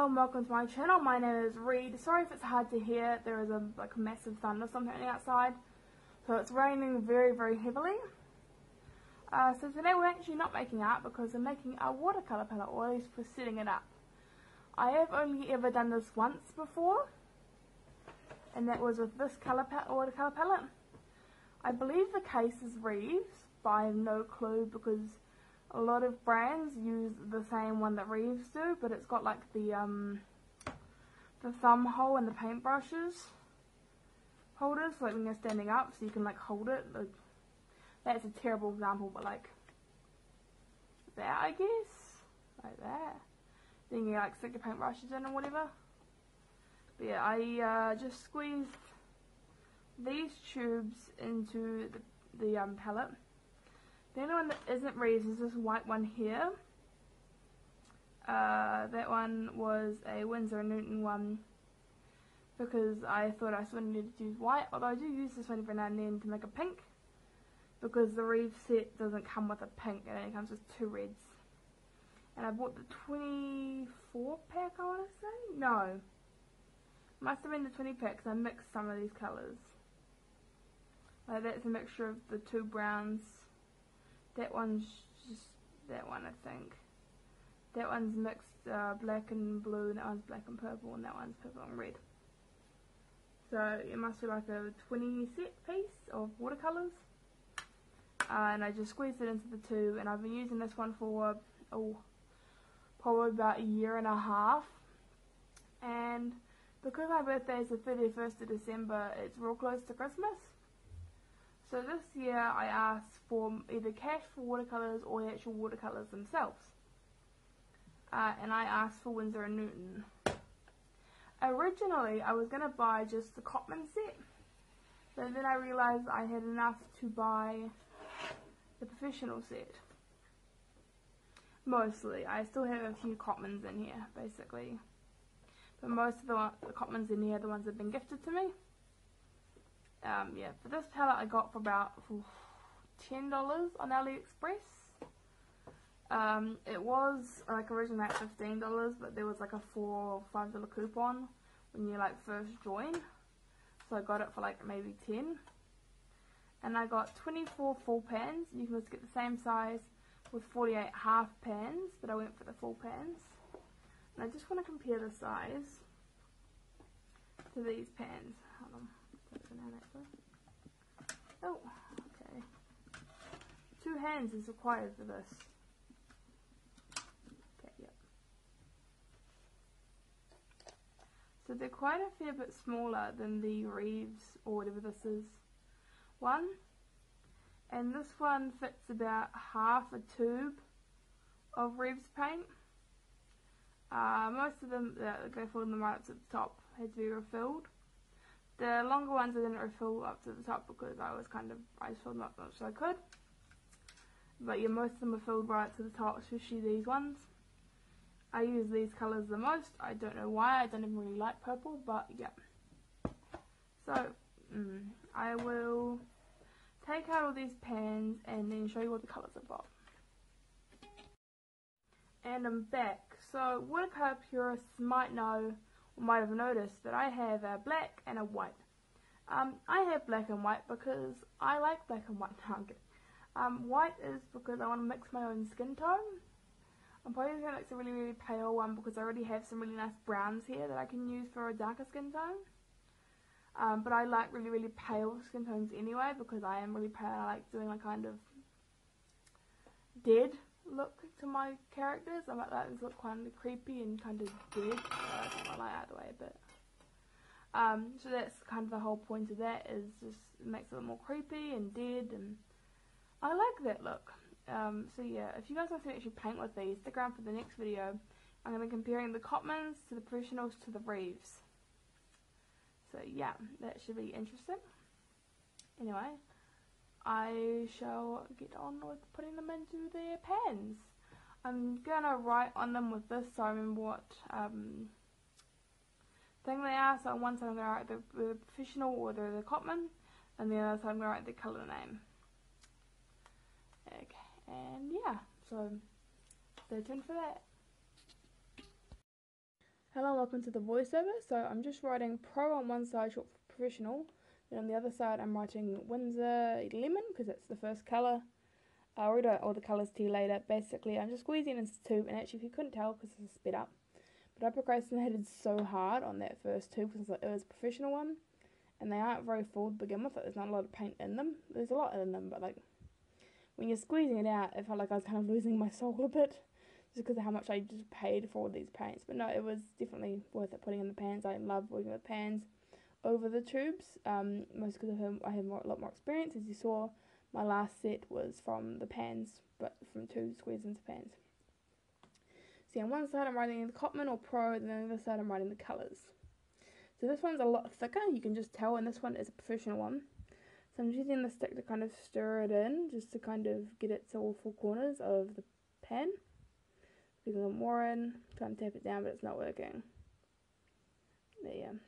Hello and welcome to my channel. My name is Reid. Sorry if it's hard to hear. There is a massive thunderstorm happening outside, so it's raining very heavily. So today we're actually not making art because we're making a watercolour palette, or at least we're setting it up. I have only ever done this once before, and that was with this watercolour palette. I believe the case is Reeves, but I have no clue because a lot of brands use the same one that Reeves do, but it's got like the thumb hole and the paintbrushes holders, like when you're standing up, so you can like hold it. Like, that's a terrible example, but like that, I guess, like that. Then you like stick your paintbrushes in or whatever. But yeah, I just squeezed these tubes into the palette. The only one that isn't Reeves is this white one here. That one was a Winsor and Newton one because I thought I still needed to use white, although I do use this one every now and then to make a pink because the Reeves set doesn't come with a pink, it only comes with 2 reds. And I bought the 24 pack, I want to say? No. Must have been the 20 pack because I mixed some of these colours. Like that's a mixture of the 2 browns. That one's just that one, I think. That one's mixed black and blue, and that one's black and purple, and that one's purple and red. So it must be like a 20 set piece of watercolours. And I just squeezed it into the tube, and I've been using this one for probably about a year and a half. And because my birthday is the 31st of December, it's real close to Christmas. So this year I asked for either cash for watercolours or the actual watercolours themselves. And I asked for Winsor and Newton. Originally I was going to buy just the Cotman set, but then I realised I had enough to buy the professional set. Mostly. I still have a few Cotmans in here, basically. But most of the Cotmans in here are the ones that have been gifted to me. Yeah, for this palette I got for about $10 on AliExpress. It was like originally at $15, but there was like a $4 or $5 coupon when you like first join. So I got it for like maybe 10. And I got 24 full pans. You can just get the same size with 48 half pans, but I went for the full pans. And I just want to compare the size to these pans. Hold on. Oh, okay. 2 hands is required for this. Okay, yep. So they're quite a fair bit smaller than the Reeves or whatever this is one. And this one fits about half a tube of Reeves paint. Most of them, go for them right up to the top, had to be refilled. The longer ones I didn't refill up to the top because I just filled them up as much as I could. But yeah, most of them are filled right up to the top, especially these ones. I use these colours the most. I don't know why, I don't even really like purple, but yeah. So, I will take out all these pans and then show you what the colours I've got. And I'm back. So, watercolour purists might know, might have noticed that I have a black and a white. I have black and white because I like black and white. No, I'm kidding. White is because I want to mix my own skin tone. I'm probably going to mix a really pale one because I already have some really nice browns here that I can use for a darker skin tone. But I like really pale skin tones anyway because I am really pale. I like doing a kind of dead look to my characters. I might like this look kind of creepy and kind of dead. I like that way a bit. So that's kind of the whole point of that, is just it makes it a little more creepy and dead, and I like that look. So yeah, if you guys want to actually paint with these, stick around for the next video. I'm going to be comparing the Cotmans to the professionals to the Reeves. So yeah, that should be interesting. Anyway, I shall get on with putting them into their pans. I'm gonna write on them with this so I remember what thing they are. So on one side I'm gonna write the professional or the Cotman, and the other side I'm gonna write the colour name. Okay, and yeah, so stay tuned for that. Hello and welcome to the voiceover. So I'm just writing pro on one side, short for professional. Then on the other side I'm writing Winsor Lemon because that's the first colour. I'll read out all the colours to you later. Basically I'm just squeezing into tube, and actually if you couldn't tell because it's sped up, but I procrastinated so hard on that first tube because it was a professional one and they aren't very full to begin with. Like, there's not a lot of paint in them. There's a lot in them, but like when you're squeezing it out it felt like I was kind of losing my soul a bit. Just because of how much I just paid for all these paints. But no, it was definitely worth it putting in the pans. I love working with pans over the tubes, most because I have a lot more experience. As you saw, my last set was from the pans, but from tubes squeezed into pans. See, on one side I'm writing the Cotman or Pro, and then on the other side I'm writing the colours. So this one's a lot thicker, you can just tell, and this one is a professional one. So I'm using the stick to kind of stir it in, just to kind of get it to all four corners of the pan. Because I'm more in, trying to tap it down, but it's not working. There you go.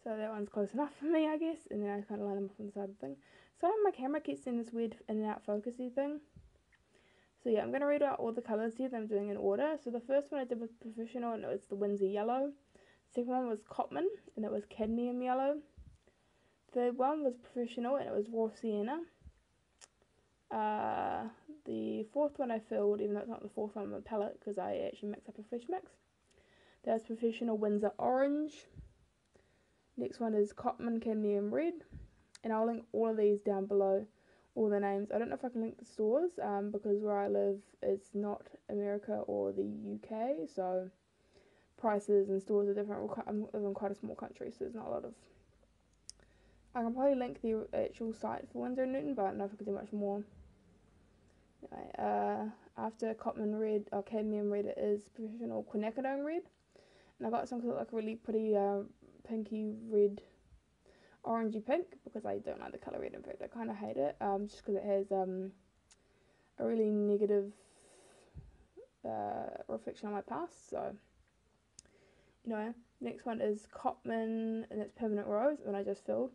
So that one's close enough for me, I guess. And then I kind of line them up on the side of the thing. So my camera keeps doing this weird in and out focusy thing. So yeah, I'm going to read out all the colours here that I'm doing in order. So the first one I did was professional, and it was the Winsor yellow. The second one was Cotman, and it was cadmium yellow. The third one was professional, and it was raw sienna. The fourth one I filled, even though it's not the fourth one on the palette, because I actually mixed up a fresh mix. That was professional Winsor orange. Next one is Cotman cadmium red, and I'll link all of these down below, all the names. I don't know if I can link the stores, because where I live it's not America or the UK, so prices and stores are different. I live in quite a small country, so there's not a lot of. I can probably link the actual site for Winsor and Newton, but I don't know if I can do much more. Anyway, after Cotman red, or cadmium red, it is professional quinnacidone red. And I got some like a really pretty pinky red, orangey pink, because I don't like the colour red. In fact, I kind of hate it, just because it has a really negative reflection on my past. So, next one is Cotman, and it's permanent rose, and I just filled.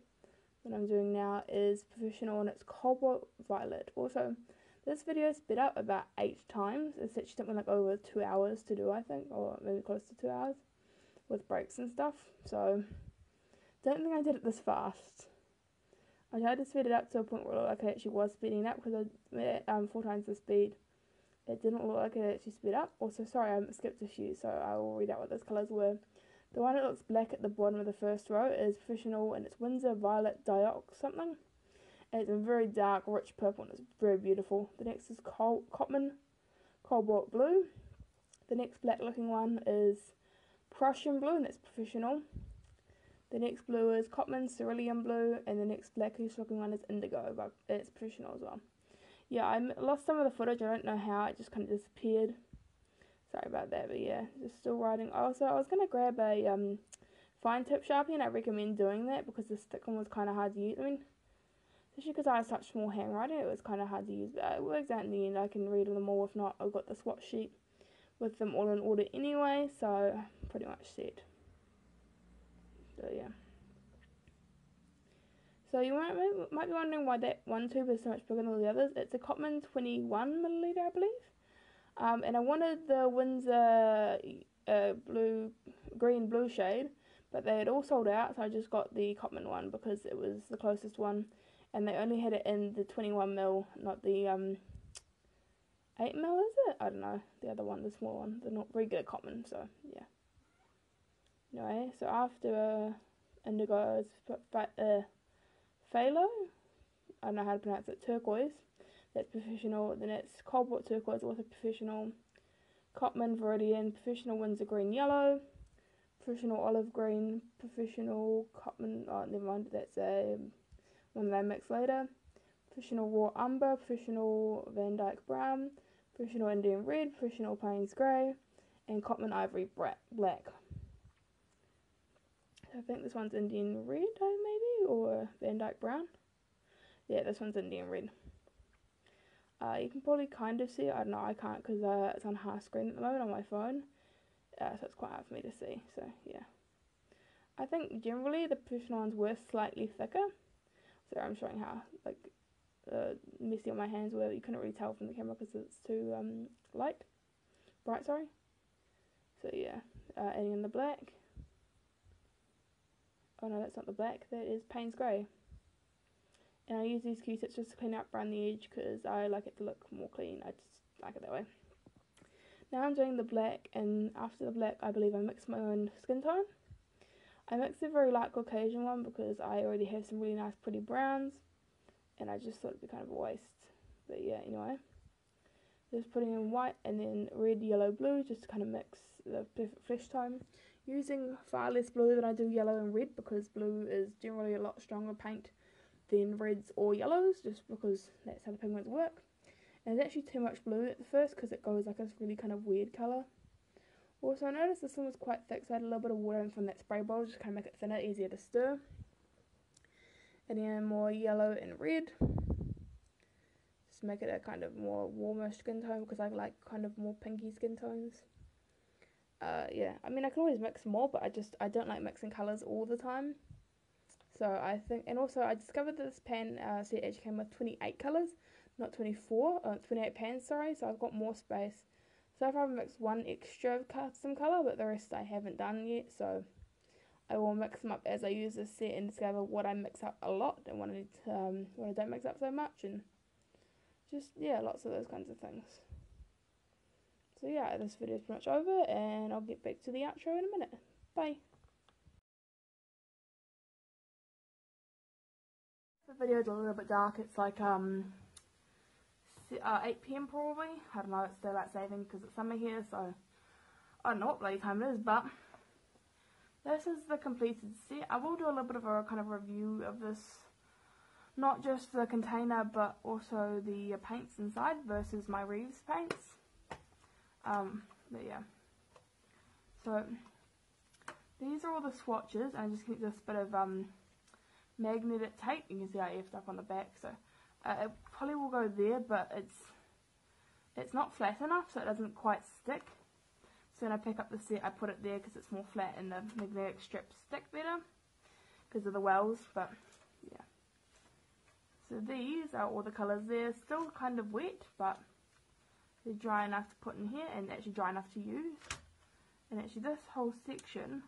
What I'm doing now is professional, and it's cobalt violet. Also, this video sped up about 8 times. It's actually took me like over 2 hours to do, I think, or maybe close to 2 hours with breaks and stuff. So don't think I did it this fast. I tried to speed it up to a point where it looked like I actually was speeding it up, because I made it 4 times the speed. It didn't look like it actually sped up. Also, sorry, I skipped a few, so I will read out what those colours were. The one that looks black at the bottom of the first row is professional, and it's Winsor violet diox something. And it's a very dark, rich purple, and it's very beautiful. The next is Cotman cobalt blue. The next black looking one is Prussian blue, and it's professional. The next blue is Cotman cerulean blue, and the next blackish looking one is indigo, but it's professional as well. Yeah, I lost some of the footage. I don't know how, it just kind of disappeared. Sorry about that, but yeah, just still writing. Also, I was going to grab a fine tip Sharpie, and I recommend doing that because this thick one was kind of hard to use. I mean, especially because I have such small handwriting, it was kind of hard to use, but it works out in the end. I can read them all. If not, I've got the swatch sheet with them all in order anyway, so pretty much set. So yeah. So you might be wondering why that one tube is so much bigger than all the others. It's a Cotman 21ml, I believe. And I wanted the Winsor green blue shade, but they had all sold out, so I just got the Cotman one because it was the closest one, and they only had it in the 21ml, not the 8ml, is it? I don't know, the other one, the small one. They're not very good at Cotman, so yeah. Anyway, so after indigo is phthalo, I don't know how to pronounce it, turquoise. That's professional. Then it's cobalt turquoise, also professional. Cotman veridian, professional Winsor green yellow, professional olive green, professional Cotman. Oh, never mind. That's one that I mix later. Professional raw umber, professional vandyke brown, professional Indian red, professional plains grey, and Cotman ivory black. I think this one's Indian red, maybe, or vandyke brown. Yeah, this one's Indian red. You can probably kind of see it. I don't know, I can't because it's on half screen at the moment on my phone. So it's quite hard for me to see. So yeah. I think generally the professional ones were slightly thicker. So I'm showing how like messy on my hands were. You couldn't really tell from the camera because it's too bright, sorry. So yeah, adding in the black. Oh no, that's not the black, that is Payne's Grey. And I use these Q-tips just to clean up around the edge because I like it to look more clean. I just like it that way. Now I'm doing the black, and after the black I believe I mix my own skin tone. I mixed a very light Caucasian one because I already have some really nice pretty browns, and I just thought it'd be kind of a waste. But yeah, anyway. Just putting in white and then red, yellow, blue just to kind of mix the perfect flesh tone. Using far less blue than I do yellow and red because blue is generally a lot stronger paint than reds or yellows, just because that's how the pigments work. And it's actually too much blue at the first because it goes like this really kind of weird colour. Also, I noticed this one was quite thick, so I had a little bit of water in from that spray bowl just kind of make it thinner, easier to stir. And then more yellow and red. Just make it a kind of more warmer skin tone because I like kind of more pinky skin tones. Yeah, I mean I can always mix more, but I don't like mixing colours all the time. So I think, and also I discovered that this pan set actually came with 28 colours, not 28 pans, sorry, so I've got more space. So far I've mixed one extra custom colour, but the rest I haven't done yet, so I will mix them up as I use this set and discover what I mix up a lot and what I don't mix up so much, and just, yeah, lots of those kinds of things. So yeah, this video is pretty much over, and I'll get back to the outro in a minute. Bye! The video is a little bit dark. It's like 8 PM probably. I don't know, it's daylight saving because it's summer here, so I don't know what bloody time it is, but this is the completed set. I will do a little bit of a kind of review of this, not just the container but also the paints inside versus my Reeves paints. But yeah, so these are all the swatches, and I just keep this bit of magnetic tape. You can see I effed up on the back, so it probably will go there, but it's not flat enough, so it doesn't quite stick. So when I pick up the set, I put it there because it's more flat and the magnetic strips stick better because of the wells. But yeah, so these are all the colours. They're still kind of wet, but they're dry enough to put in here and actually dry enough to use. And actually this whole section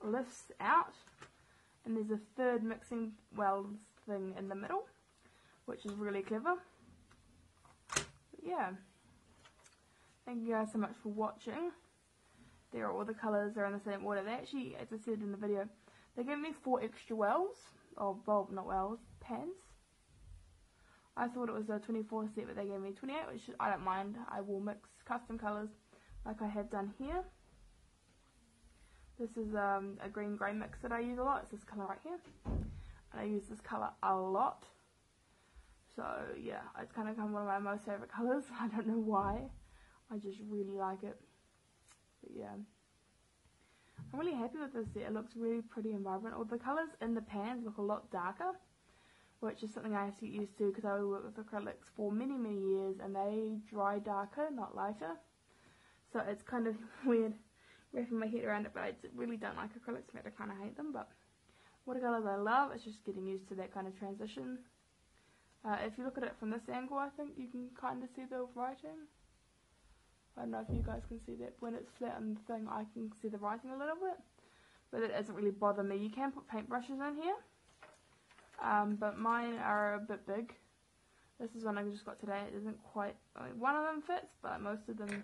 lifts out, and there's a third mixing wells thing in the middle, which is really clever. But yeah, thank you guys so much for watching. There are all the colours, they're in the same order. They actually, as I said in the video, they gave me 4 extra wells, or bulb, not wells, pans. I thought it was a 24 set, but they gave me 28, which I don't mind. I will mix custom colours like I have done here. This is a green grey mix that I use a lot. It's this colour right here, and I use this colour a lot. So yeah, it's kind of become one of my most favourite colours. I don't know why, I just really like it. But yeah, I'm really happy with this set. It looks really pretty and vibrant. All the colours in the pans look a lot darker, which is something I have to get used to because I worked with acrylics for many years and they dry darker, not lighter. So it's kind of weird wrapping my head around it, but I really don't like acrylics. In fact, I kind of hate them, but watercolours I love. It's just getting used to that kind of transition. If you look at it from this angle, I think you can kind of see the writing. I don't know if you guys can see that. When it's flat on the thing, I can see the writing a little bit, but it doesn't really bother me. You can put paintbrushes in here, but mine are a bit big. This is one I just got today. It isn't quite, one of them fits, but most of them,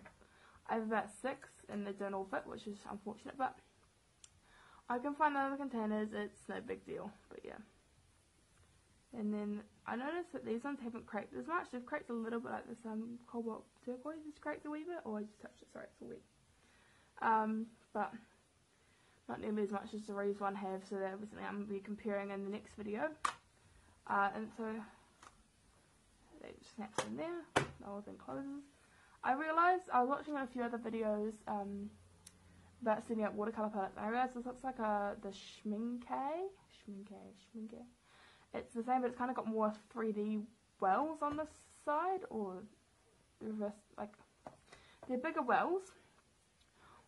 I have about 6 and they don't all fit, which is unfortunate, but I can find other containers. It's no big deal, but yeah. And then I noticed that these ones haven't cracked as much. They've cracked a little bit, like this cobalt turquoise has cracked a wee bit, or I just touched it, sorry, it's all wet. But not nearly as much as the Reeves one have, so that was something I'm going to be comparing in the next video. And so they just snaps in there, the whole thing closes. I realised, I was watching a few other videos about setting up watercolour palettes, and I realised this looks like the Schminke. It's the same, but it's kind of got more 3D wells on this side, or the reverse, like, they're bigger wells.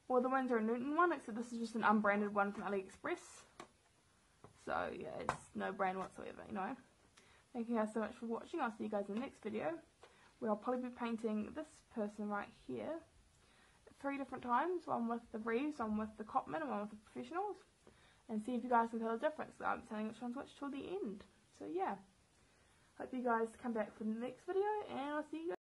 Or the Winsor and Newton one, except this is just an unbranded one from AliExpress. So yeah, it's no brand whatsoever, you know. Thank you guys so much for watching. I'll see you guys in the next video, where I'll probably be painting this person right here. 3 different times, one with the Reeves, one with the Cotman, and one with the professionals, and see if you guys can tell the difference. I'm telling which one's which till the end. So yeah, hope you guys come back for the next video, and I'll see you guys.